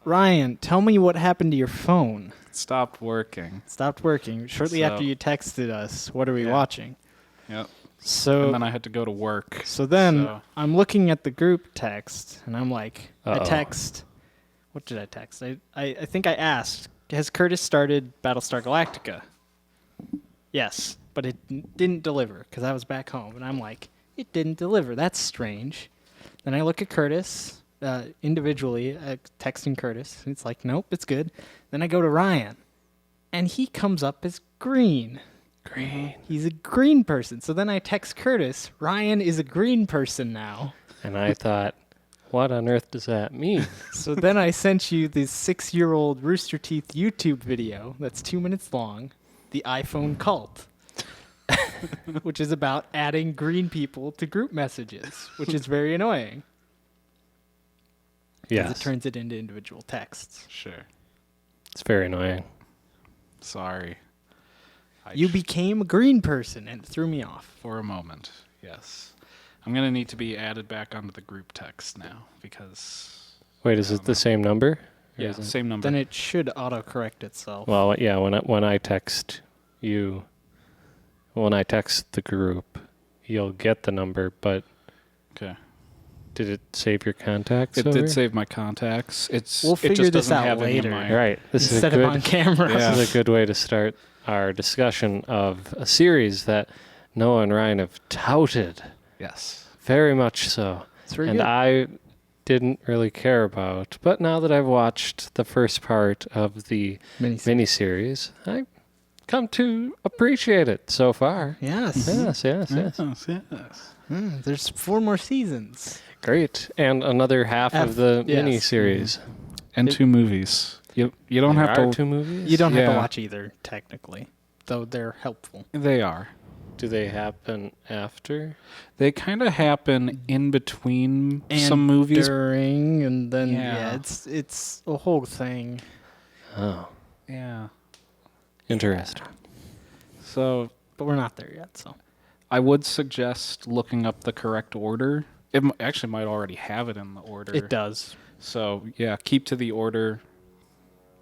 Ryan, tell me what happened to your phone. It stopped working. Stopped working shortly after you texted us. What are we watching? Yep. So and then I had to go to work. So then I'm looking at the group text, and I'm like, I text. What did I text? I think I asked, has Curtis started Battlestar Galactica? Yes, but it didn't deliver because I was back home, and I'm like, it didn't deliver. That's strange. Then I look at Curtis individually, texting Curtis, and it's like, nope, it's good. Then I go to Ryan, and he comes up as green. Green. He's a green person. So then I text Curtis, Ryan is a green person now. And I thought, what on earth does that mean? So then I sent you this 6-year-old Rooster Teeth YouTube video that's 2 minutes long, the iPhone cult, which is about adding green people to group messages, which is very annoying. Yes. Because it turns it into individual texts. Sure. It's very annoying. Sorry. You became a green person and it threw me off. For a moment, yes. I'm going to need to be added back onto the group text now because... Wait, is it the same number? Yeah, same number. Then it should autocorrect itself. Well, yeah, when I text you, when I text the group, you'll get the number, but... Okay. Did it save your contacts? It did save my contacts. We'll figure this out have later. Right. This Set is it on camera. This is a good way to start our discussion of a series that Noah and Ryan have touted. Yes. Very much so. It's very and good. I didn't really care about. But now that I've watched the first part of the miniseries, I've come to appreciate it so far. Yes. Yes. There's 4 more seasons. Great. And another half of the miniseries. And 2 movies. You don't have to... 2 movies? You don't have to watch either, technically, though they're helpful. They are. Do they happen after? They kind of happen in between some movies. During, and then, it's a whole thing. Oh. Yeah. Interesting. So... But we're not there yet, so... I would suggest looking up the correct order. It actually might already have it in the order. It does. So, yeah, keep to the order.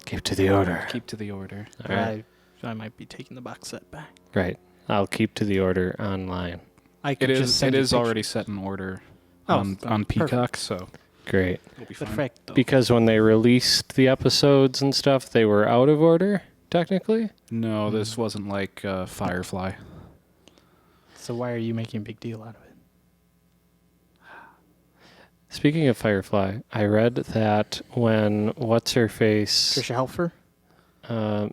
Keep to the order. Keep to the order. All right. I might be taking the box set back. Right. I'll keep to the order online. It is already set in order on Peacock, so great. It'll be fine. Perfecto. Because when they released the episodes and stuff, they were out of order, technically? No, this wasn't like Firefly. So why are you making a big deal out of it? Speaking of Firefly, I read that when What's-Her-Face... Trisha Helfer?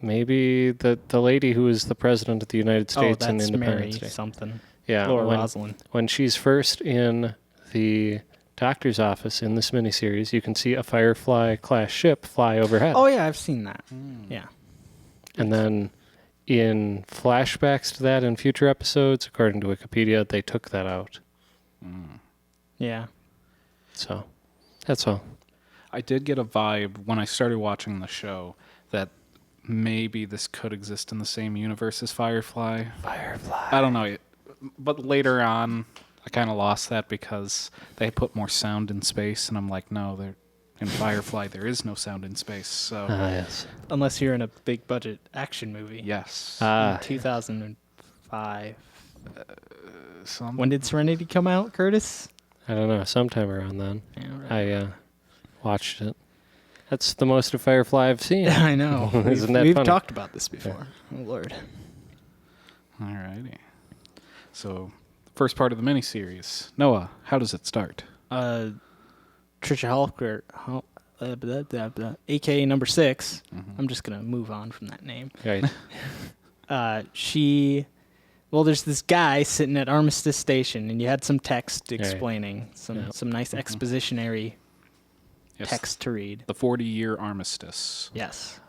Maybe the lady who is the president of the United States in Independence Day. Mary something. Yeah, Laura Rosalind. When she's first in the doctor's office in this miniseries, you can see a Firefly-class ship fly overhead. Oh, yeah, I've seen that. Yeah. And then in flashbacks to that in future episodes, according to Wikipedia, they took that out. Yeah. So, that's all. I did get a vibe when I started watching the show that maybe this could exist in the same universe as Firefly. I don't know. But later on, I kind of lost that because they put more sound in space, and I'm like, no, in Firefly there is no sound in space. So yes. Unless you're in a big budget action movie. Yes. In 2005. Some... When did Serenity come out, Curtis? I don't know, sometime around then. Yeah, right. I watched it. That's the most of Firefly I've seen. I know. Isn't that We've funny? talked about this before. Yeah. Oh, Lord. Alrighty. So, first part of the miniseries. Noah, how does it start? Trisha Helfer, a.k.a. number 6. I'm just going to move on from that name. Right. There's this guy sitting at Armistice Station, and you had some text explaining, some nice expositionary text to read. The 40-year armistice. Yes.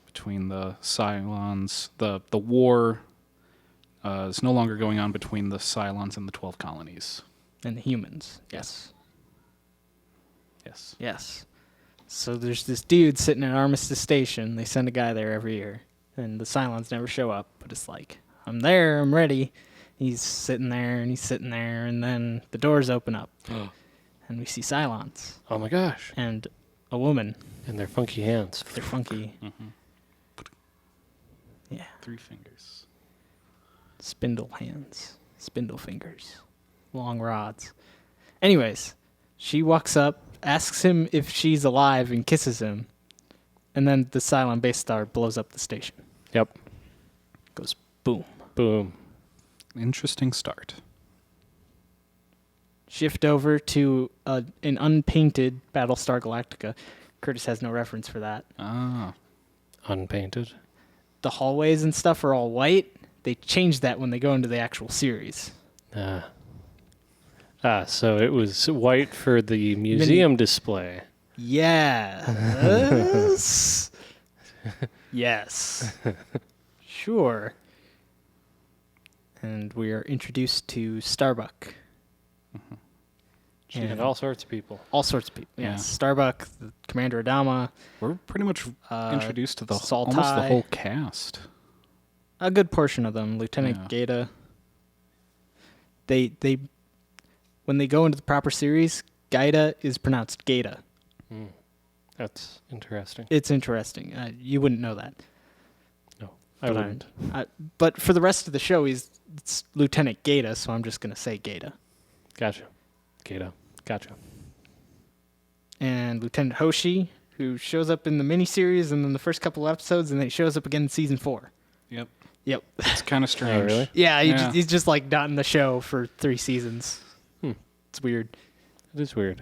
Between the Cylons. The war is no longer going on between the Cylons and the 12 colonies. And the humans. Yes. So there's this dude sitting at Armistice Station. They send a guy there every year. And the Cylons never show up, but it's like, I'm there, I'm ready. He's sitting there, and then the doors open up. And we see Cylons. Oh my gosh. And a woman. And their funky hands. They're funky. Mm-hmm. Yeah. 3 fingers. Spindle hands. Spindle fingers. Long rods. Anyways, she walks up, asks him if she's alive, and kisses him. And then the Cylon base star blows up the station. Yep. Goes boom. Boom. Interesting start. Shift over to an unpainted Battlestar Galactica. Curtis has no reference for that. Ah. Unpainted. The hallways and stuff are all white. They change that when they go into the actual series. So it was white for the museum display. Yes. Yes. Sure. And we are introduced to Starbuck. And all sorts of people. All sorts of people. Yeah. Yes. Starbuck, the Commander Adama. We're pretty much introduced to almost the Saltai. whole cast. A good portion of them. Lieutenant Gaeta. They when they go into the proper series, Gaeta is pronounced Gaeta. That's interesting. It's interesting. You wouldn't know that. No, I wouldn't. But for the rest of the show, it's Lieutenant Gaeta, so I'm just going to say Gaeta. Gotcha. Gaeta. Gotcha. And Lieutenant Hoshi, who shows up in the miniseries and then the first couple episodes, and then he shows up again in season 4. Yep. Yep. It's kind of strange. Oh, really? Yeah, he's just like not in the show for 3 seasons. It's weird. It is weird.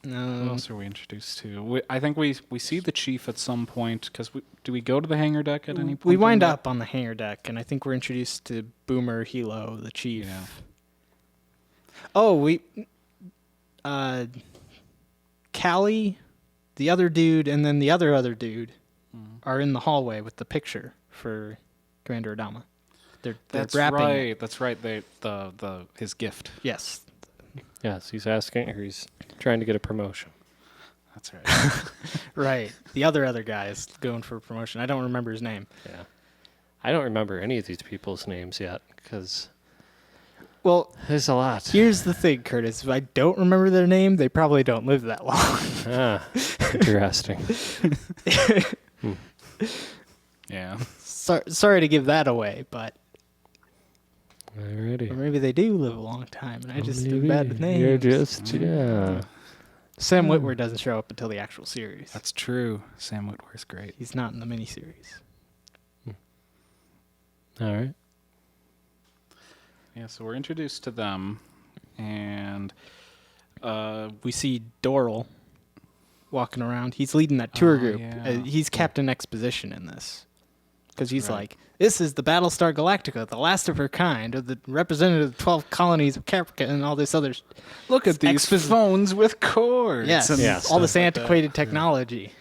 What else are we introduced to? I think we see the chief at some point, because do we go to the hangar deck at any point? We wind up on the hangar deck, and I think we're introduced to Boomer Hilo, the chief. Yeah. Oh, Callie, the other dude, and then the other dude are in the hallway with the picture for Commander Adama. They're That's wrapping right. it. That's right. His gift. Yes. Yes, he's asking, or he's trying to get a promotion. That's right. Right. The other guy is going for promotion. I don't remember his name. Yeah. I don't remember any of these people's names yet, because Well, there's a lot. here's the thing, Curtis. If I don't remember their name, they probably don't live that long. Interesting. Yeah. Sorry to give that away, but Alrighty. or maybe they do live a long time, and I just do Maybe. bad with names. You're just, yeah. Sam Witwer doesn't show up until the actual series. That's true. Sam Witwer's great. He's not in the miniseries. All right. Yeah, so we're introduced to them, and We see Doral walking around. He's leading that tour group. yeah. He's Captain Exposition in this. Because he's right. like, this is the Battlestar Galactica, the last of her kind, or the representative of 12 colonies of Caprica and all this other... look at these phones with cords. Yes, and Yes. all this stuff like that. antiquated technology.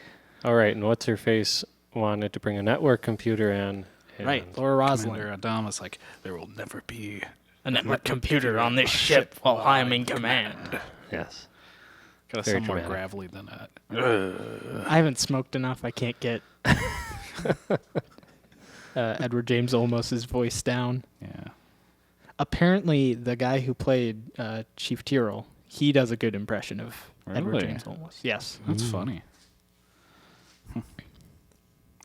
All right, and what's-her-face wanted to bring a network computer in. And Right, Laura Roslin. Commander Adama's like, there will never be A network computer on this ship while I'm in command. Yes. Got to Very sound more dramatic. gravelly than that. I haven't smoked enough. I can't get Edward James Olmos's voice down. Yeah. Apparently, the guy who played Chief Tyrrell, he does a good impression of Edward Really? James Olmos. Yes. That's funny.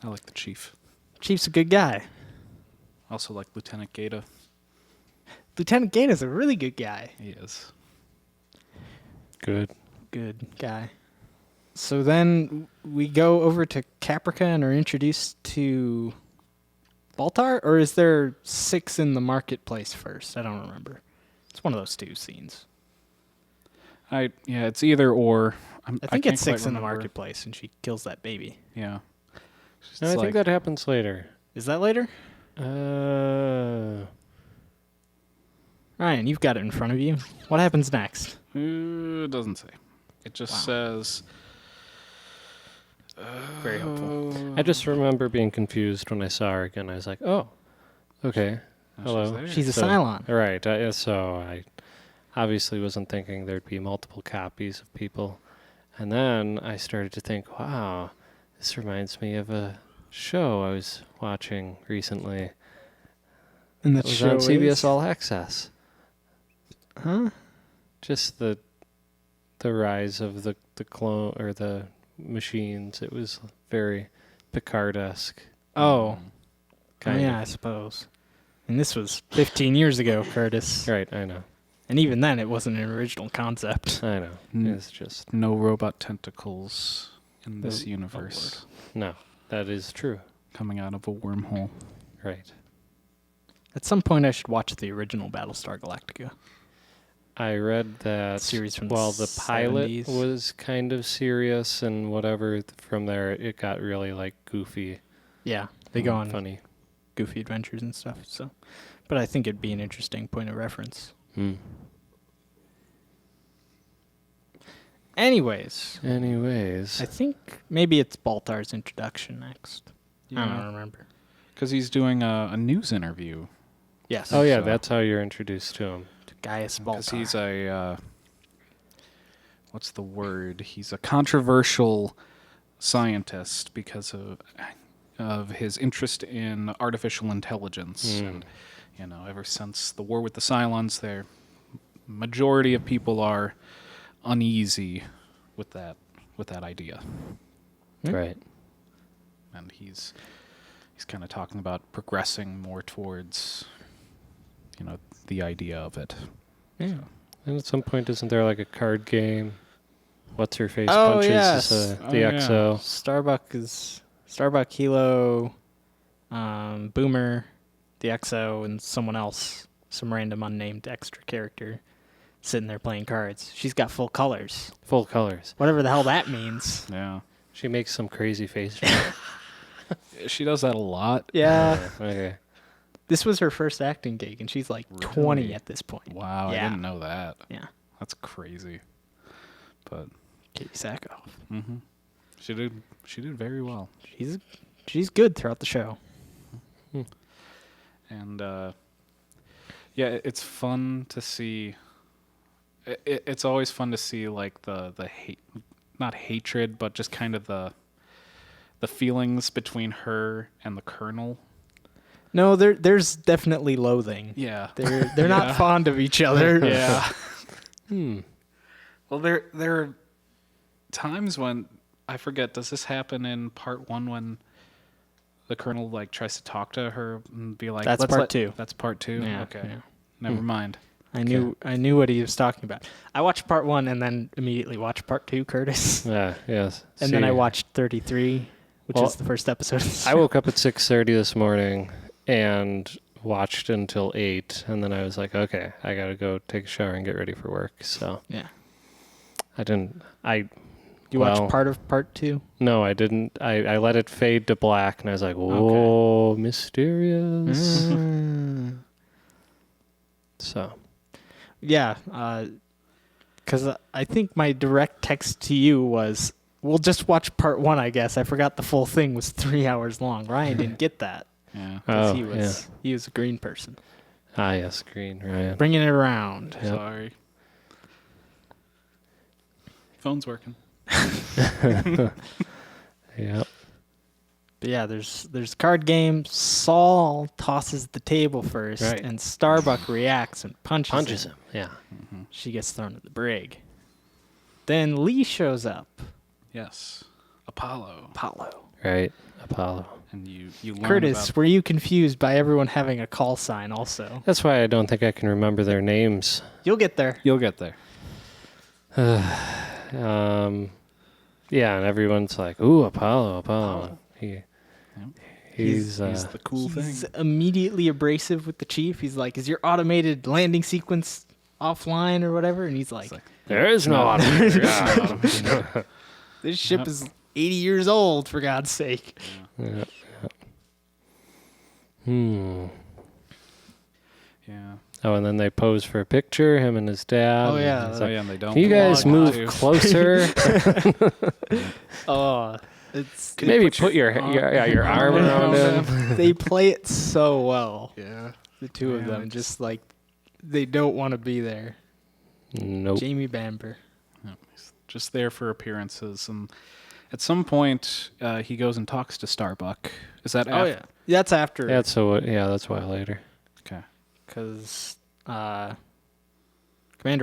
I like the chief. Chief's a good guy. Also like Lieutenant Gaeta. Lieutenant Gaeta's a really good guy. He is. Good. Good guy. So then we go over to Caprica and are introduced to Baltar? Or is there 6 in the marketplace first? I don't remember. It's one of those 2 scenes. Yeah, it's either or. I think can't it's 6 quite in the remember. marketplace and she kills that baby. Yeah. No, I think that happens later. Is that later? Ryan, you've got it in front of you. What happens next? It doesn't say. It just says. Very helpful. I just remember being confused when I saw her again. I was like, oh, okay. Hello. She's a So- Cylon. Right. So I obviously wasn't thinking there'd be multiple copies of people. And then I started to think, wow, this reminds me of a show I was watching recently. And It was on CBS All Access. Huh? Just the the rise of the clone or the machines. It was very Picard-esque. Oh, Kind yeah, I suppose. And this was 15 years ago, Curtis. Right, I know. And even then, it wasn't an original concept. I know. It's just no robot tentacles in this universe no. That is true. coming out of a wormhole. Right. At some point, I should watch the original Battlestar Galactica. I read that Series from while the the pilot 70s. was kind of serious and whatever, from there it got really like goofy. Yeah, they go on funny. goofy adventures and stuff. So, but I think it'd be an interesting point of reference. Anyways, I think maybe it's Baltar's introduction next. I don't remember. Because he's doing a news interview. Yes. Oh yeah, So- that's how you're introduced to him. Gaius Because Baltar. he's a, what's the word? He's a controversial scientist because of his interest in artificial intelligence. And, ever since the war with the Cylons, the majority of people are uneasy with that idea. Right. And he's kind of talking about progressing more towards, the idea of it. Yeah. And at some point, isn't there like a card game? What's her face Oh, punches yes. the yeah. XO. Starbuck, Hilo, Boomer, the XO, and someone else, some random unnamed extra character, sitting there playing cards. She's got full colors. Full colors. Whatever the hell that means. Yeah. She makes some crazy face. She does that a lot. Yeah. Okay. This was her first acting gig, and she's like 20 at this point. Wow, Yeah. I didn't know that. Yeah. That's crazy. But Katie Sackhoff. she did very well. She's good throughout the show. And yeah, it's fun to see. It's always fun to see like the hate, not hatred, but just kind of the feelings between her and the Colonel. No, there's definitely loathing. Yeah, They're not fond of each other. yeah. Well, there are times when I forget. Does this happen in part 1 when the Colonel like tries to talk to her and be like, That's "Let's part let-" 2. That's part 2. Yeah, Okay, yeah. never mind. I knew what he was talking about. I watched part 1 and then immediately watched part 2, Curtis. Yeah. Yes. And then I watched 33, which Well, is the first episode. I woke up at 6:30 this morning and watched until 8, and then I was like, okay, I gotta go take a shower and get ready for work. So Yeah. I didn't. You watched part of part 2? No, I didn't. I let it fade to black, and I was like, whoa, mysterious. So. Yeah, because I think my direct text to you was, we'll just watch part 1, I guess. I forgot the full thing was 3 hours long. Ryan didn't get that. Yeah. 'Cause Oh, he was a green person. Ah, yes, green, Ryan. Bringing it around. Yep. Sorry. Phone's working. Yep. But yeah, there's a card game. Saul tosses the table first, Right. and Starbuck reacts and punches him. Yeah. She gets thrown in the brig. Then Lee shows up. Yes. Apollo. Right. Apollo. And you learn Curtis, about were you confused by everyone having a call sign also? That's why I don't think I can remember their names. You'll get there. You'll get there. Yeah, and everyone's like, "Ooh, Apollo." He's the cool He's thing. immediately abrasive with the chief. He's like, "Is your automated landing sequence offline or whatever?" And he's like, there is no automator. "This ship is 80 years old, for God's sake." Yeah. Yeah. Oh, and then they pose for a picture, him and his dad. Oh, yeah. and he's Oh, like, yeah, and they don't. can you guys want move to. closer? Oh, it's Maybe put your arm around him. they play it so well. Yeah. The two of Yeah, them, just like they don't want to be there. Nope. Jamie Bamber. No, he's just there for appearances, and at some point he goes and talks to Starbuck. Is that? Oh yeah, that's after. Yeah, that's why later. Okay. Because Commander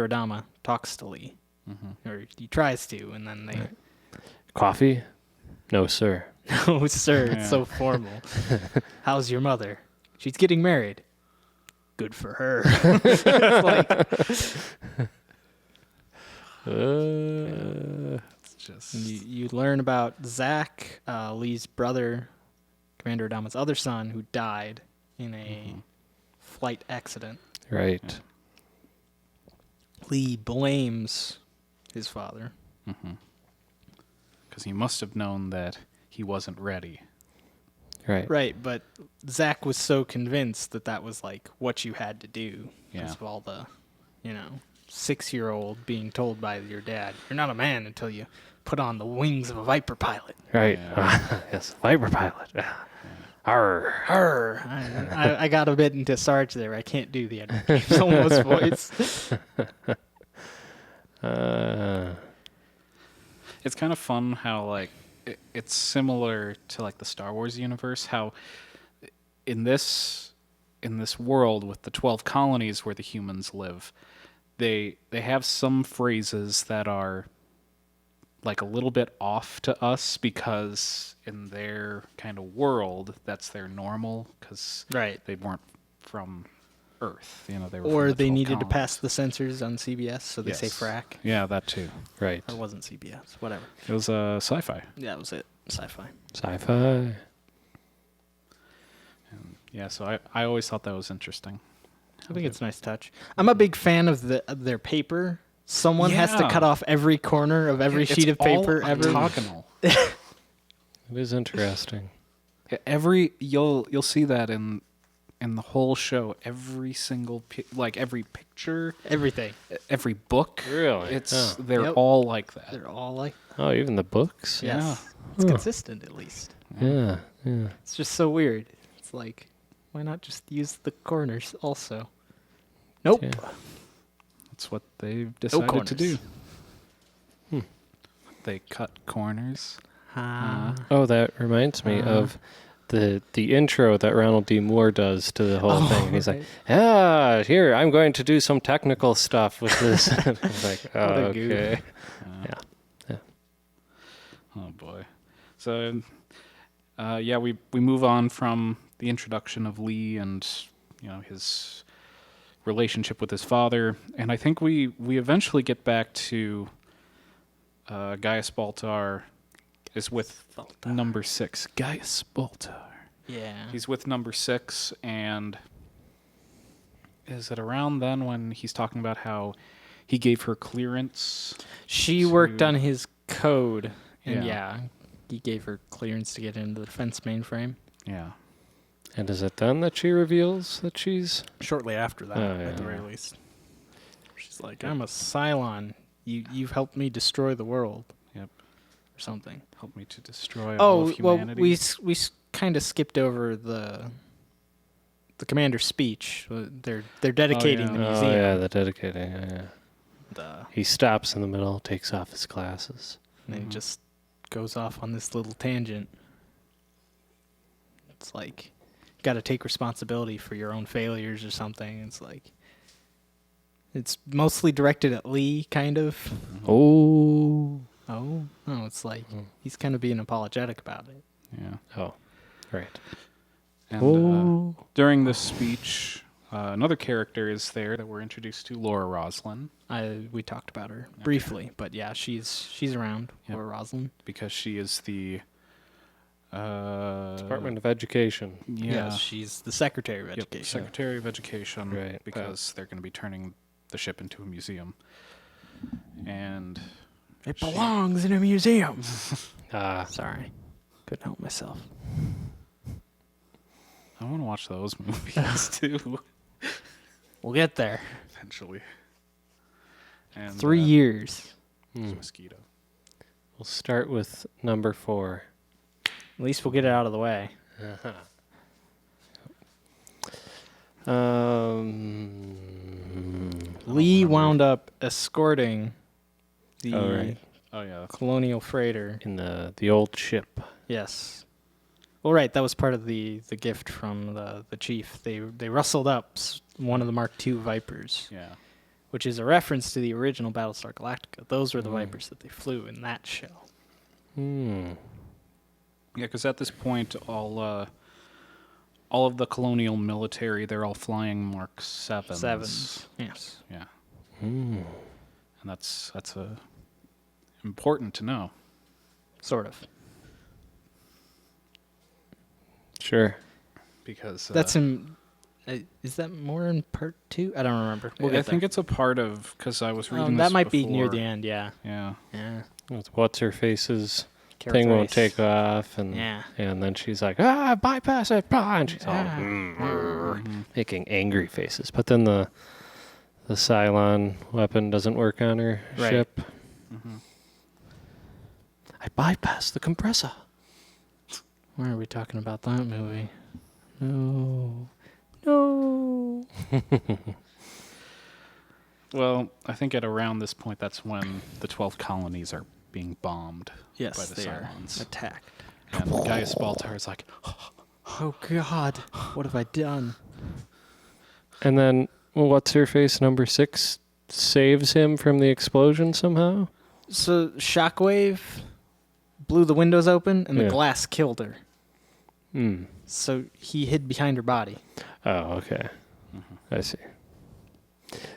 Adama talks to Lee. or he tries to, and then they, Coffee? No, sir. no, sir, Yeah. it's so formal. How's your mother? She's getting married. Good for her. It's like, It's just you learn about Zach, Lee's brother, Commander Adama's other son, who died in a flight accident. Right. Lee blames his father. because he must have known that he wasn't ready. Right. Right, but Zach was so convinced that that was like what you had to do because Yeah. of all the, 6-year-old being told by your dad, you're not a man until you put on the wings of a Viper pilot. Right. Yeah. Yes, Viper pilot. Arr. Her. I got a bit into Sarge there. I can't do the Edward James Olmos voice. It's kind of fun how like it's similar to like the Star Wars universe. How in this world with the 12 colonies where the humans live, they have some phrases that are like a little bit off to us because in their kind of world that's their normal because Right. they weren't from Earth. They were from Or the they 12 needed to colonies. pass the censors on CBS, so they say Yes. frack. Yeah, that too. Right. Or it wasn't CBS, whatever. It was sci-fi. Yeah, that was it. Sci-fi. Sci-fi. Yeah, so I always thought that was interesting. I think it's a nice touch. I'm a big fan of their paper. Someone has to Yeah. cut off every corner of every It's sheet of paper all ever. octagonal. It is interesting. You'll see that in the whole show. Every single every picture, Everything. every book. Really? They're Yep. all like that. They're all like, Oh, even the books? yes. Yeah. It's consistent at least. Yeah. Yeah. It's just so weird. It's like, why not just use the corners also? Nope. Yeah. That's what they've decided to corners. do. They cut corners. Oh, that reminds me of the intro that Ronald D. Moore does to the whole thing. He's like, "Yeah, here I'm going to do some technical stuff with this." I'm like, oh, What a goof. okay. Oh boy. So, we move on from the introduction of Lee and his relationship with his father, and I think we eventually get back to Gaius Baltar is with number 6. Gaius Baltar. Yeah. He's with number 6, and is it around then when he's talking about how he gave her clearance? She worked on his code, and Yeah. he gave her clearance to get into the defense mainframe. Yeah. And is it then that she reveals that she's... Shortly after that, Oh, yeah. at the very least. She's like, I'm a Cylon. You've helped me destroy the world. Yep. Or something. Help me to destroy all Oh, of well, humanity. we kind of skipped over the commander's speech. They're dedicating yeah. the Oh, museum. yeah, the dedicating. Yeah. And He stops in the middle, takes off his glasses. then he just goes off on this little tangent. It's like, you got to take responsibility for your own failures or something. It's like, it's mostly directed at Lee, kind of. Oh. Oh, no, it's like he's kind of being apologetic about it. Yeah. Oh, right. And during this speech, another character is there that we're introduced to, Laura Roslin, We talked about her briefly, but yeah, she's around. Yep. Laura Roslin. because she is the Department of Education. Yeah, Yes, she's the Secretary of Yep, Education. Secretary of Education, Right. because they're going to be turning the ship into a museum. And It belongs in a museum. Ah. Sorry, couldn't help myself. I want to watch those movies too, We'll get there. eventually. And 3 years. there's a mosquito. We'll start with number 4. At least we'll get it out of the way. Lee wound up escorting the Oh, right. Oh yeah, colonial freighter. In the old ship. Yes. Well, right. That was part of the gift from the chief. They rustled up one of the Mark II Vipers, yeah. which is a reference to the original Battlestar Galactica. Those were the Vipers that they flew in that show. Hmm. Yeah, because at this point, all of the colonial military, they're all flying Mark 7s. Sevens. Yes. Yeah, Hmm. and that's important to know. Sort of. Sure. Because That's in. Is that more in part 2? I don't remember. I think it's a part of, because I was reading this that might be near before. the end. Yeah. Yeah. Yeah. What's her face's Carrot thing won't race. take off, and Yeah. and then she's like, bypass it, and she's all making angry faces. But then the Cylon weapon doesn't work on her Right. ship. Mm-hmm. I bypassed the compressor. Why are we talking about that movie? No. No. Well, I think at around this point, that's when the 12 colonies are being bombed Yes, by the they are Cylons. attacked. And Gaius Baltar is like, Oh, God. What have I done? And then, what's her face? Number 6 saves him from the explosion somehow. So, Shockwave blew the windows open, and Yeah. the glass killed her. Hmm. So, he hid behind her body. Oh, okay. I see.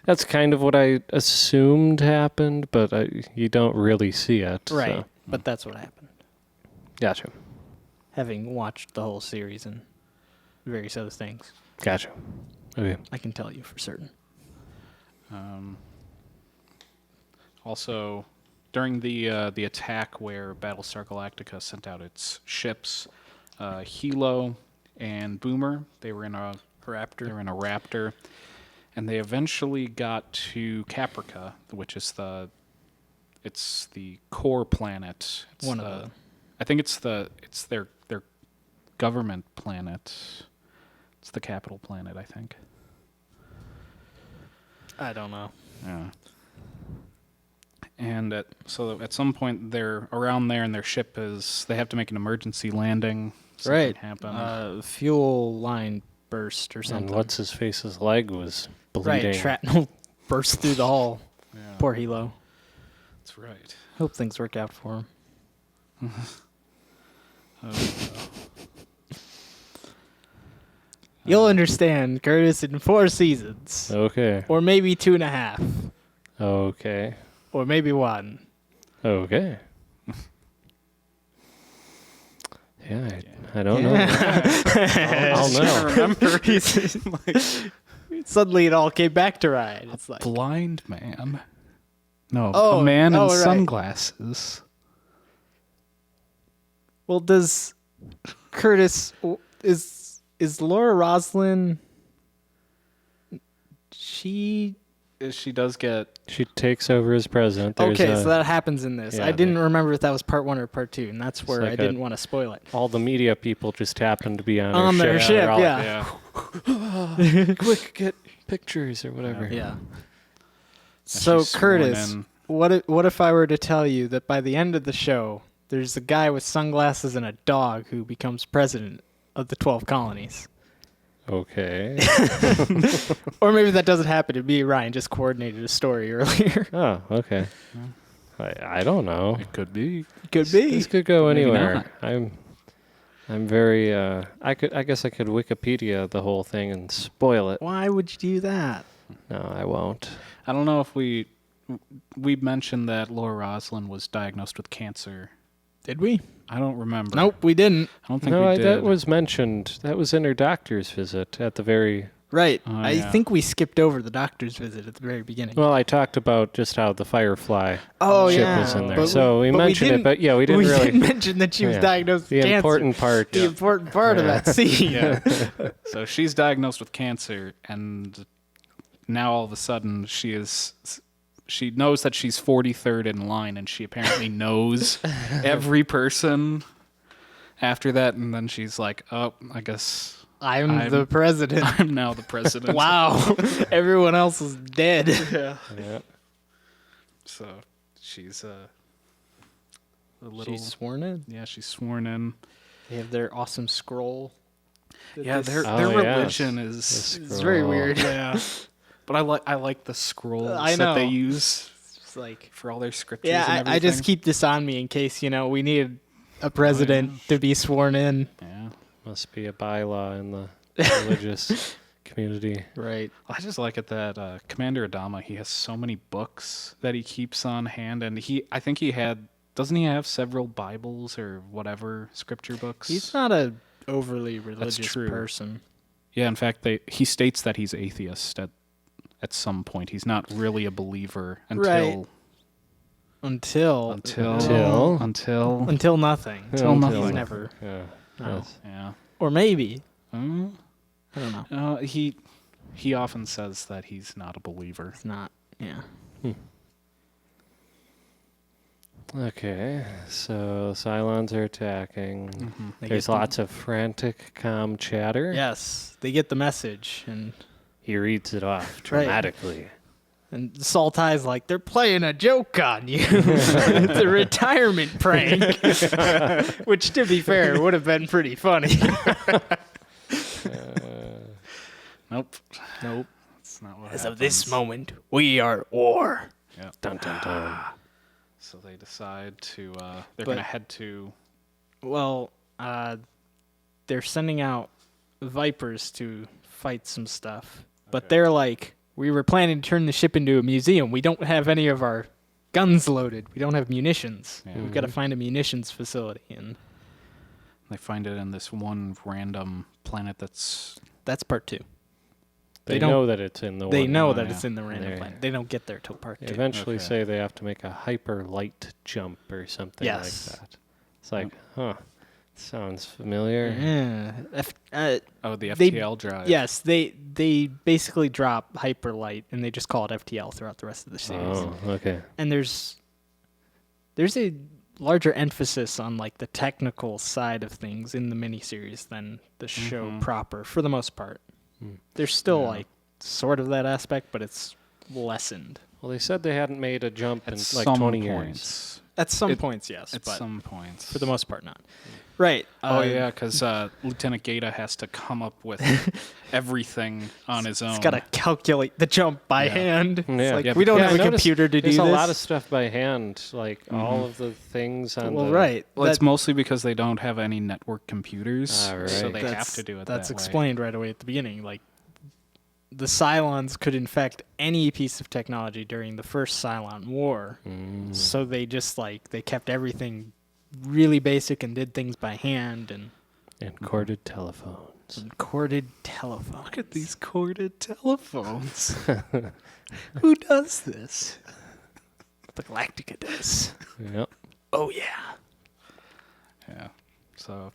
That's kind of what I assumed happened, but you don't really see it. Right. So. But that's what happened. Gotcha. Having watched the whole series and various other things, Gotcha. Okay. I can tell you for certain. also, during the attack where Battlestar Galactica sent out its ships, Hilo and Boomer, they were in a Raptor, and they eventually got to Caprica, which is the core planet. It's One of them. I think it's their government planet. It's the capital planet, I think. I don't know. Yeah. And so at some point they're around there, and their ship they have to make an emergency landing. Something Right. happened. Fuel line burst or something. And what's his face's leg was bleeding. Right, shrapnel burst through the hull. Yeah, Poor Hilo. that's right. Hope things work out for him. You'll understand, Curtis, in 4 seasons. Okay. Or maybe 2.5. Okay. Or maybe 1. Okay. Yeah, I don't know. I'll know. Remember, Suddenly it all came back to Ryan. It's like, blind man. No, Oh, a man in right. sunglasses. well, does Curtis, is Laura Roslin, she... She does get. She takes over as president. There's Okay, so that happens in this. yeah, I didn't remember if that was part 1 or part 2, and that's where like I didn't want to spoil it. all the media people just happen to be on On her their ship. ship, They're all yeah. like, quick, get pictures or whatever. Yeah. So, she's sworn Curtis, in. what if I were to tell you that by the end of the show, there's a guy with sunglasses and a dog who becomes president of the 12 colonies? Okay. Or maybe that doesn't happen. It'd be Ryan just coordinated a story earlier. Oh, okay. I don't know. It could be. Could be. This could go Maybe anywhere. not. I'm very I guess I could Wikipedia the whole thing and spoil it. Why would you do that? No, I won't. I don't know if we mentioned that Laura Roslin was diagnosed with cancer. Did we? I don't remember. Nope, we didn't. I don't think No, we did. that was mentioned. That was in her doctor's visit at the very. Right. Oh, I yeah. think we skipped over the doctor's visit at the very beginning. Well, I talked about just how the Firefly oh, ship yeah. was in there, But so we but mentioned it. But yeah, we didn't we really. didn't mention that she was Yeah. diagnosed The with cancer. important part. The important part of that scene. Yeah. So she's diagnosed with cancer, and now all of a sudden she knows that she's 43rd in line, and she apparently knows every person after that, and then she's like, oh, I guess I'm the president. I'm now the president. Wow. Everyone else is dead. Yeah. Yeah. So she's a little... She's sworn in. Yeah, she's sworn in. They have their awesome scroll. Yeah, their Oh, yes. religion The is... It's very scroll. weird. Yeah. But I like the scrolls I that they know. use It's like, for all their scriptures yeah, and everything. I just keep this on me in case, we need a president to be sworn in. Yeah. Must be a bylaw in the religious community. Right. I just like it that Commander Adama, he has so many books that he keeps on hand, and I think doesn't he have several Bibles or whatever scripture books? He's not a overly religious true. person. Yeah, in fact, he states that he's atheist at some point. He's not really a believer Right. until Until nothing. Until nothing. He's never. Yeah. No. Yes. Yeah. Or maybe. Uh, I don't know. he often says that he's not a believer. It's not. Yeah. Okay, so Cylons are attacking. They There's get the- lots of frantic comm chatter. Yes. They get the message. And He reads it off dramatically. Saltai's like, they're playing a joke on you. It's a retirement prank. Which, to be fair, would have been pretty funny. Nope. Nope. That's not what As happens. of this moment, we are at war. Yeah. Dun dun dun. So they decide to they're But- going to head to Well, they're sending out Vipers to fight some stuff. But Okay. they're like, we were planning to turn the ship into a museum. We don't have any of our guns loaded. We don't have munitions. Yeah. We've got to find a munitions facility. And they find it in this one random planet that's that's part 2. They don't- know that it's in the They one. know Oh, that yeah. it's in the random There. planet. They don't get there till part They 2. eventually Okay. say they have to make a hyper light jump or something Yes. like that. It's like, sounds familiar. Yeah. the They- FTL drive. Yes, they basically drop Hyperlight and they just call it FTL throughout the rest of the series. Oh, okay. And there's a larger emphasis on like the technical side of things in the miniseries than the show proper for the most part. There's still Yeah. like sort of that aspect, but it's lessened. Well, they said they hadn't made a jump in At like some 20 points. years. At some It- points, yes, At but some points. for the most part, not. Right. Oh yeah, because Lieutenant Gata has to come up with everything on his own. He's got to calculate the jump by Yeah. hand. It's Yeah. like, Yeah, we don't Yeah, have I a noticed computer to do there's this. a lot of stuff by hand, like all of the things on well, the... right. Well, it's That- mostly because they don't have any network computers, Ah, right. so they have that's- to do it That's that way. explained right away at the beginning. Like, the Cylons could infect any piece of technology during the first Cylon War. So they just, they kept everything really basic and did things by hand and And corded telephones. corded telephones. Look at these corded telephones. Who does this? The Galactica does. Yep. Oh, yeah. Yeah. So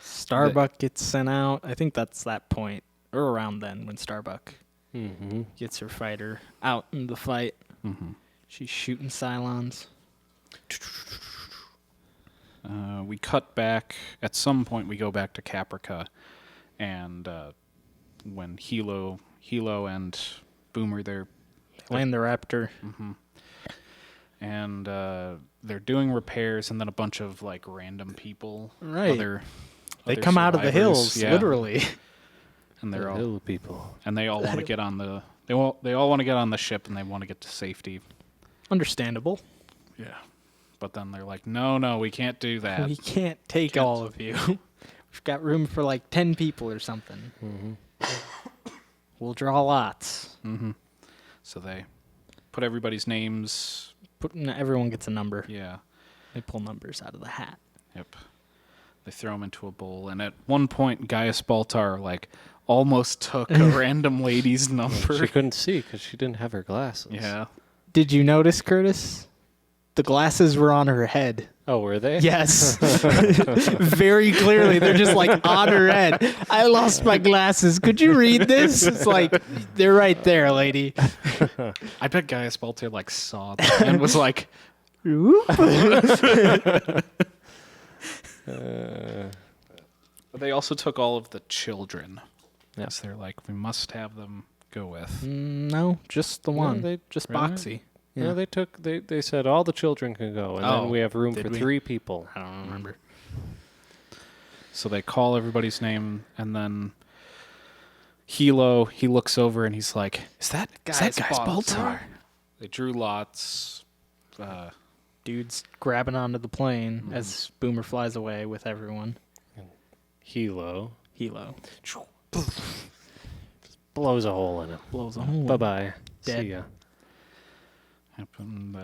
Starbuck gets sent out. I think that's that point, or around then when Starbuck Mm-hmm. gets her fighter out in the fight. She's shooting Cylons. we cut back. At some point, we go back to Caprica, and when Hilo and Boomer, they're Land the Raptor. and they're doing repairs, and then a bunch of random people, Right. They other come out of the survivors, hills, yeah, literally. and they're all Hill people. and they all want to get on the they all want to get on the ship, and they want to get to safety. Understandable. Yeah, but then they're like, no, we can't do that. We can't take all of you. We've got room for 10 people or something. We'll draw lots. So they put everybody's names. Everyone gets a number. Yeah. They pull numbers out of the hat. Yep. They throw them into a bowl, and at one point, Gaius Baltar almost took a random lady's number. She couldn't see because she didn't have her glasses. Yeah. Did you notice, Curtis? The glasses were on her head. Oh, were they? Yes. Very clearly. They're just on her head. I lost my glasses. Could you read this? It's they're right there, lady. I bet Gaius Baltar saw that and was like, Oop. but they also took all of the children. Yeah. Yes, they're we must have them go with. No, just the one. they- just really? Boxy. Yeah, they said all the children can go, and Oh, then we have room did for we? 3 people. I don't remember. So they call everybody's name, and then Hilo, he looks over and he's like, is that guy's Baltar? Baltar? They drew lots. Dude's grabbing onto the plane as Boomer flies away with everyone. Hilo Hilo blows a hole in him. blows a hole. Bye-bye. Dead. See ya. Happened.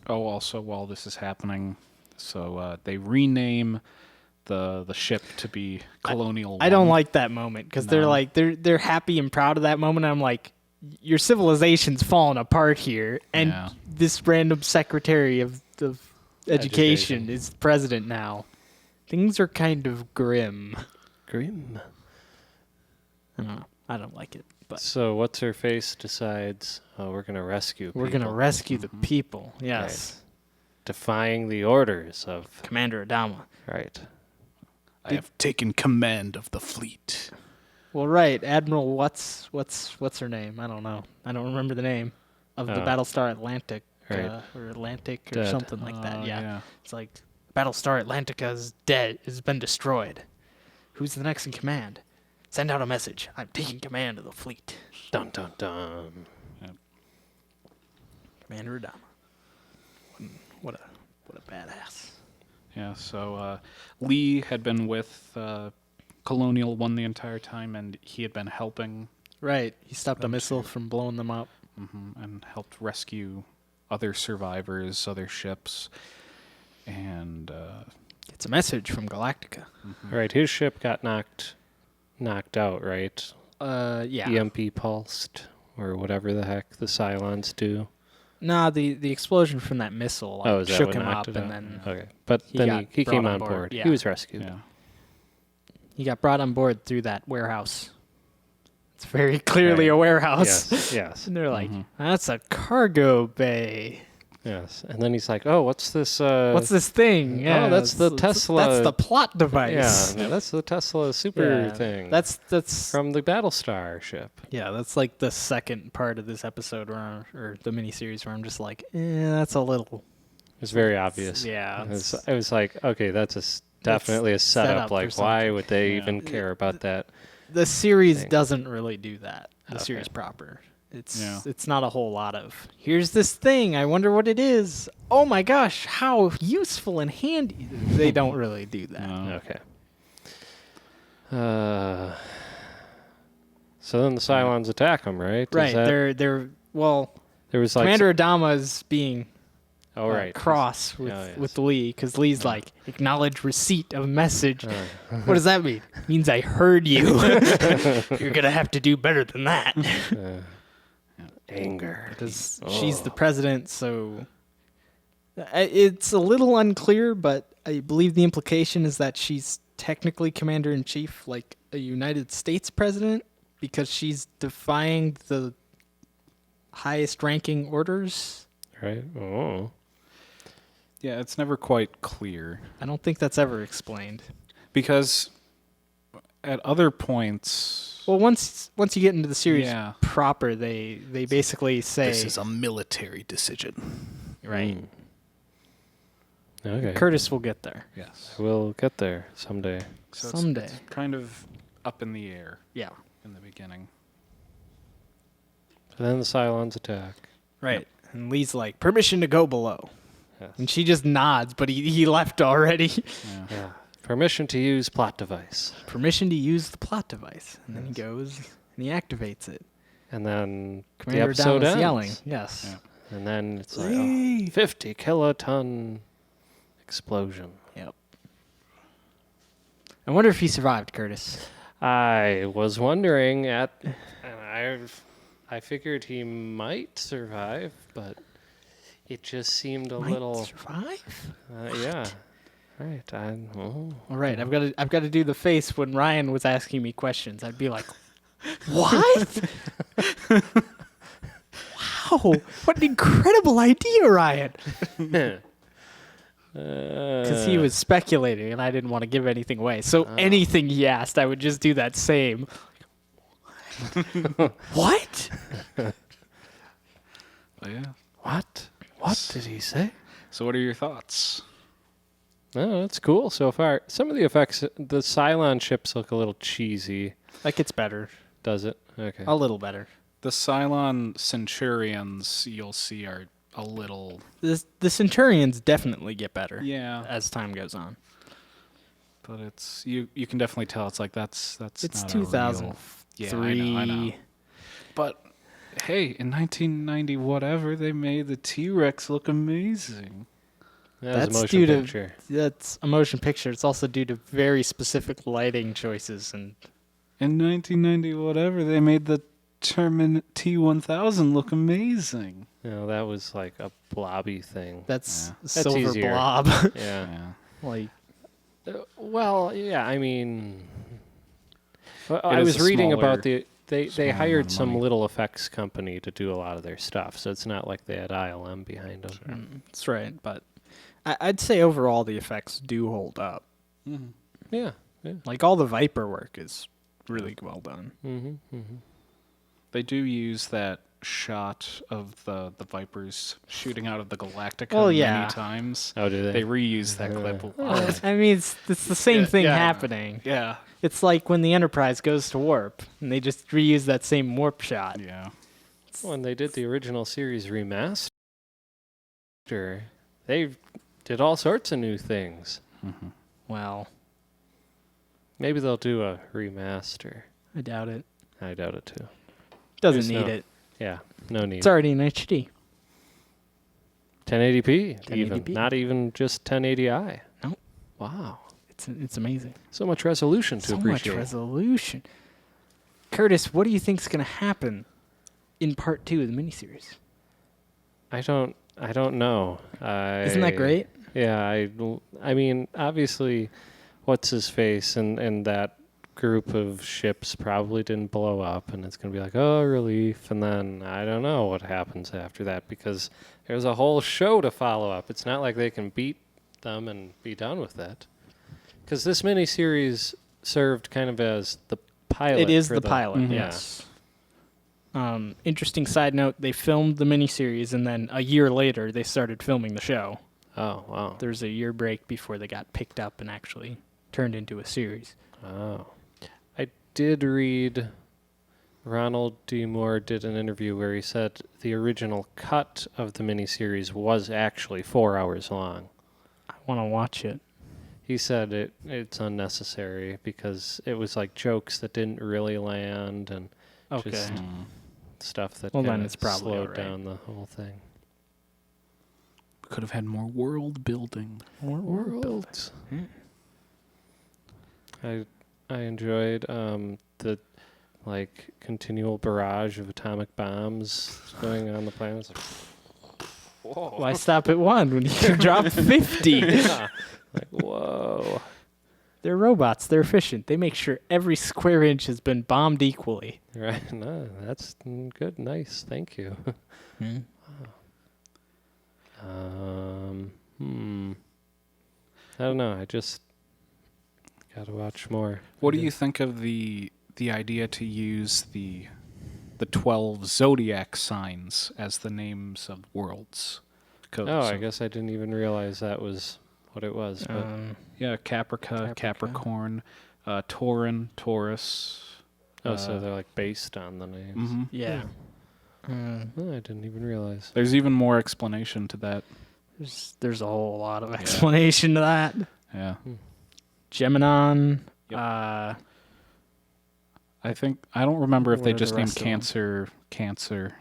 Also while this is happening, so they rename the ship to be Colonial. I don't 1. like that moment because they're No. like they're happy and proud of that moment. I'm like, your civilization's falling apart here, and Yeah. this random secretary of education Education. is president now. Things are kind of grim. Grim. I don't know. I don't like it, but So what's her face decides, oh, we're going to rescue we're people. gonna rescue the people. Yes, Defying the orders of... Commander Adama. Right. I have taken command of the fleet. Well, right, Admiral. What's her name? I don't know. I don't remember the name of the Oh. Battlestar Atlantic Right. or Atlantic or Dead. something like that. Oh, Yeah. It's like Battlestar Atlantica is dead. Has been destroyed. Who's the next in command? Send out a message. I'm taking command of the fleet. Dun, dun, dun. Commander Adama. What a badass. Yeah, so Lee had been with Colonial 1 the entire time, and he had been helping Right. He stopped a Them missile from blowing them up. and helped rescue other survivors, other ships, and It's a message from Galactica. Right, his ship got knocked out, right? Yeah. EMP pulsed, or whatever the heck the Cylons do. Nah, the explosion from that missile Oh, is that shook what him knocked up, it and out? then Okay, but he then got he brought came on on board, board. yeah. He was rescued. yeah. he got brought on board through that warehouse. It's very clearly Right. a warehouse. Yes, yes, And they're like, that's a cargo bay. yes. And then he's like, "Oh, what's this? What's this thing? Oh, that's the Tesla- That's the plot device. Yeah, that's the Tesla super Yeah, thing. That's from the Battlestar ship." yeah. That's like the second part of this episode or the miniseries where I'm just like, that's a little. It's very obvious. Yeah, It was like, okay, that's definitely a set setup. up for Like, why something. would they Yeah. even care about that? The series thing. doesn't really do that. The Okay. series proper. Yeah. It's not a whole lot of here's this thing. I wonder what it is. Oh my gosh, how useful and handy. They don't really do that. No. Okay. So then the Cylons attack them, right? Is Right. that- They're well. there was like Commander Adama is being oh right, cross with, Oh, yes. with Lee because Lee's like acknowledge receipt of message. What does that mean? It means I heard you. You're gonna have to do better than that anger. because she's the president. So it's a little unclear, but I believe the implication is that she's technically commander in chief, like a United States president, because she's defying the highest ranking orders. Right. Oh. Yeah, it's never quite clear I don't think that's ever explained. because at other points, Well, once you get into the series Yeah. proper, they basically say a military decision. right. Okay. Curtis will get there Yes. We'll get there someday. So someday. It's kind of up in the air Yeah, in the beginning. And then the Cylons attack. right. And Lee's like, permission to go below, Yes. and she just nods, but he left already. Yeah. Yeah. Permission to use plot device. Permission to use the plot device, and then he goes and he activates it. And then Commander the episode Adama's ends. yelling, yes. Yeah. And then it's like, oh, 50 kiloton explosion. Yep. I wonder if he survived, Curtis. I was wondering and I figured he might survive, but it just seemed a Might little, survive. yeah. Right. Oh. All right, I've got to do the face when Ryan was asking me questions. I'd be like, "What? Wow, what an incredible idea, Ryan!" Because he was speculating, and I didn't want to give anything away. So anything he asked, I would just do that same. What? But yeah. What? What did he say? So what are your thoughts? Oh, that's cool so far. Some of the effects, the Cylon ships look a little cheesy. That gets better. Does it? Okay. A little better. The Cylon Centurions you'll see are a little... The Centurions definitely get better as time goes on. But it's you can definitely tell it's like that's It's not 2003. I know. But hey, in 1990 whatever, they made the T-Rex look amazing. That's a due motion picture. That's a motion picture. It's also due to very specific lighting choices. And in 1990 whatever, they made the T-1000 look amazing. That was like a blobby thing. that's That's silver easier. blob. Yeah. Like Well, yeah, I mean... Well, It I is was a reading smaller- about they amount hired of some money. little effects company to do a lot of their stuff, so it's not like they had ILM behind them. that's right. But I'd say overall the effects do hold up. Mm-hmm. Yeah. Like all the Viper work is really well done. They do use that shot of the Vipers shooting out of the Galactica many times. Oh, do They reuse that clip a Well, lot. I mean, it's the same thing yeah. happening. Yeah. It's like when the Enterprise goes to warp, and they just reuse that same warp shot. Yeah. When they did the original series remaster, they did all sorts of new things. Mm-hmm. Well, Maybe they'll do a remaster. I doubt it. I doubt it too. Doesn't There's need no- it. Yeah, no need. It's already in HD. 1080p, even 1080p. not even just 1080i. Nope. Wow, It's amazing. so much resolution to So appreciate. much resolution. Curtis, what do you think's going to happen in part 2 of the miniseries? I don't know. Isn't that great? Yeah, I mean, obviously, what's his face and that group of ships probably didn't blow up, and it's gonna be like, oh, relief, and then I don't know what happens after that because there's a whole show to follow up. It's not like they can beat them and be done with it, because this miniseries served kind of as the pilot. It is for the pilot, yeah. yes. Interesting side note, they filmed the miniseries, and then a year later, they started filming the show. Oh wow. There's a year break before they got picked up and actually turned into a series. Oh. I did read Ronald D. Moore did an interview where he said the original cut of the miniseries was actually 4 hours long. I want to watch it. He said it's unnecessary because it was like jokes that didn't really land and Okay. just stuff that Well, then kinda it's probably slowed alright. down the whole thing. Could have had more world building. More Worlds. I enjoyed the like continual barrage of atomic bombs going on the planet. Why stop at 1 when you can drop 50? Yeah. Like, whoa. They're robots. They're efficient. They make sure every square inch has been bombed equally. Right. No, that's good. Nice. Thank you. I don't know. I just got to watch more. What do you think of the idea to use the 12 zodiac signs as the names of worlds? Oh, I guess I didn't even realize that was what it was. But Yeah, Capricorn, Taurin, Taurus. so they're like based on the names. Mm-hmm. Yeah. Oh, I didn't even realize. There's even more explanation to that. There's a whole lot of explanation to that. Yeah. Geminon. Yep. I think I don't remember if What they are the just named rest of them? Cancer.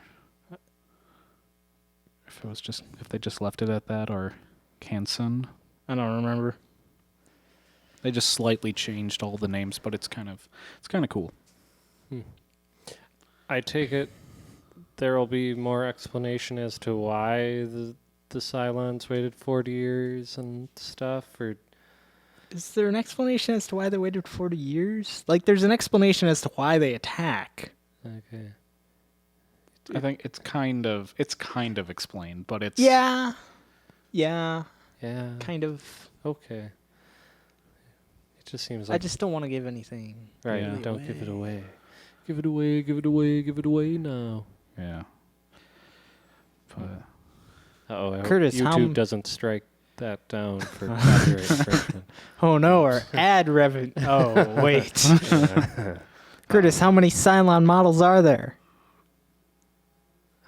If they just left it at that, or Canson. I don't remember. They just slightly changed all the names, but it's kind of cool. I take it there will be more explanation as to why the Cylons waited 40 years and stuff, or Is there an explanation as to why they waited 40 years? Like, there's an explanation as to why they attack. okay. I think it's kind of explained, but it's Yeah, Yeah. kind of. Okay. It just seems I like just don't want to give anything. right. Yeah. Don't give it away. Give it away. Give it away. Give it away now. yeah. But Oh, I hope Curtis, how YouTube doesn't strike that down for copyright infringement. Oh no, our ad revenue. Oh wait. Yeah. Curtis, how many Cylon models are there?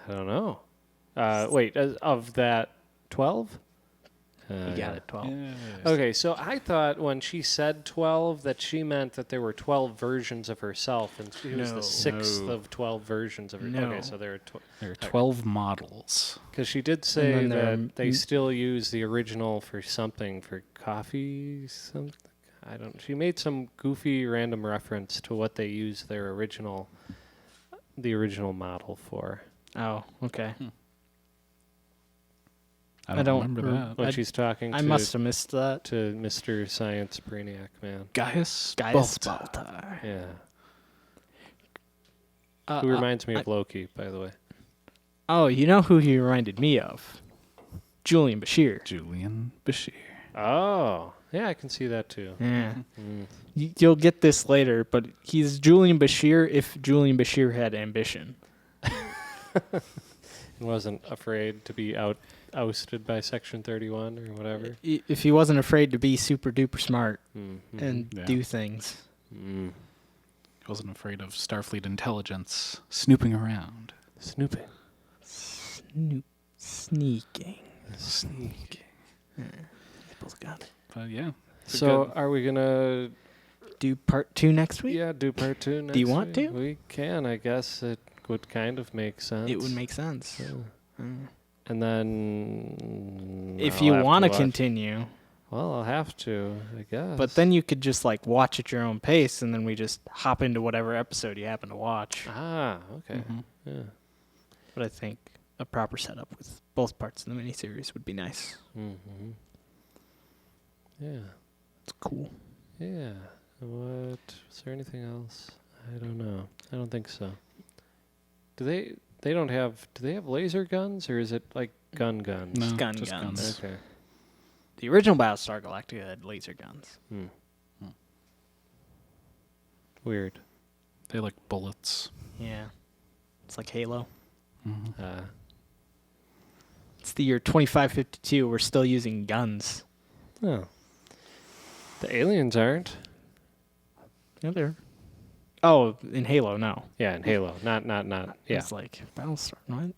I don't know. Wait, of that 12? You got it, 12. Okay, so I thought when she said 12 that she meant that there were 12 versions of herself, and she was the sixth of 12 versions of her. No. Okay, so there There are 12 models. because she did say then there that are they still use the original for something, for coffee, something. I don't. She made some goofy random reference to what they use the original model for. Oh, okay. I don't remember that. When she's talking I must have missed that. to Mr. Science Brainiac Man. Gaius Baltar. Baltar. Yeah. Who reminds me of Loki, by the way. Oh, you know who he reminded me of? Julian Bashir. Julian Bashir. Oh, yeah, I can see that too. Yeah. You'll get this later, but he's Julian Bashir if Julian Bashir had ambition. And wasn't afraid to be ousted by Section 31 or whatever. If he wasn't afraid to be super duper smart Mm-hmm. and do things. He wasn't afraid of Starfleet intelligence snooping around. Snooping. Sneaking. Sneaking. Both got it. But yeah. So are we going to Do part 2 next week? do part 2 next Do you want week? to? We can, I guess. It would kind of make sense. It would make sense. Yeah. And then If I'll you have want to watch- continue. Well, I'll have to, I guess. But then you could just like watch at your own pace, and then we just hop into whatever episode you happen to watch. Okay. Yeah. But I think a proper setup with both parts of the miniseries would be nice. Mm-hmm. Yeah. It's cool. Yeah. What? Is there anything else? I don't know. I don't think so. Do they don't have? Do they have laser guns, or is it like guns? No, Just gun just guns. guns. Okay. The original Battlestar Galactica had laser guns. Weird. They like bullets. Yeah. It's like Halo. Mm-hmm. It's the year 2552. We're still using guns. Oh. The aliens aren't. Yeah, they're. Oh, in Halo, no. Yeah, in Halo. Not. Yeah. It's like Battlestar. What?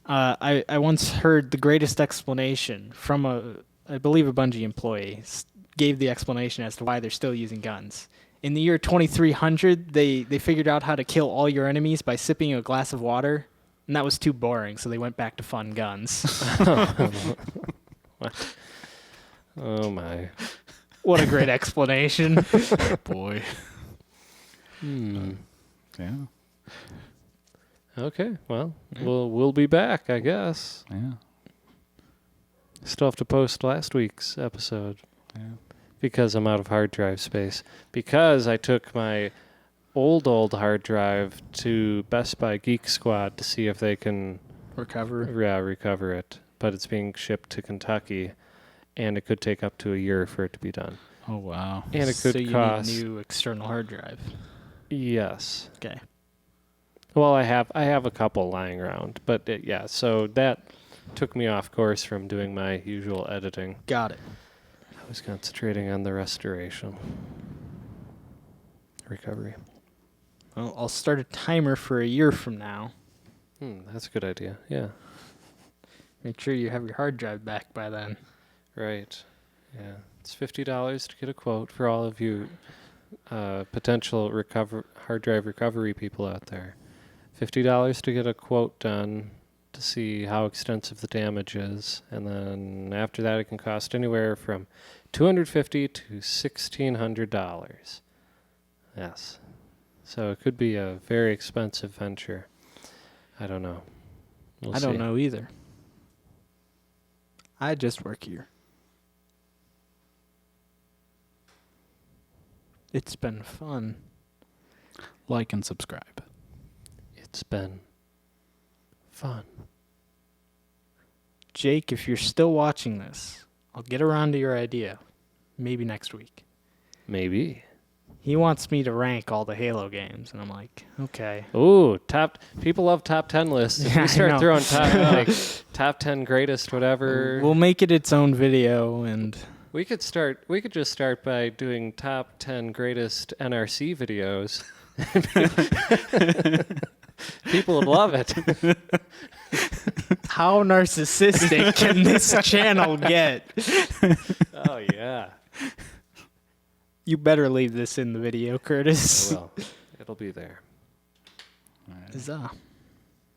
I once heard the greatest explanation from I believe a Bungie employee gave the explanation as to why they're still using guns. In the year 2300, they figured out how to kill all your enemies by sipping a glass of water, and that was too boring, so they went back to fun guns. What? Oh my. What a great explanation. Boy. Yeah. Okay. Well, we'll be back, I guess. Yeah. Still have to post last week's episode Yeah. because I'm out of hard drive space. Because I took my old hard drive to Best Buy Geek Squad to see if they can recover it. But it's being shipped to Kentucky, and it could take up to a year for it to be done. Oh wow. And it could so you cost. need a new external hard drive. Yes. Okay. Well, I have a couple lying around, but so that took me off course from doing my usual editing. Got it. I was concentrating on the restoration. Recovery. Well, I'll start a timer for a year from now. That's a good idea. Yeah. Make sure you have your hard drive back by then. Right. Yeah. It's $50 to get a quote for all of you potential hard drive recovery people out there. $50 to get a quote done to see how extensive the damage is, and then after that it can cost anywhere from $250 to $1,600. Yes. So it could be a very expensive venture. I don't know. We'll I don't see. know either. I just work here. It's been fun. Like and subscribe. It's been fun. Jake, if you're still watching this, I'll get around to your idea. Maybe next week. Maybe. He wants me to rank all the Halo games, and I'm like, okay. Ooh, people love top 10 lists. If Yeah, we I start know. throwing top 10 greatest whatever. We'll make it its own video, and We could just start by doing top 10 greatest NRC videos. People would love it. How narcissistic can this channel get? Oh, yeah. You better leave this in the video, Curtis. I will. It'll be there. Huzzah.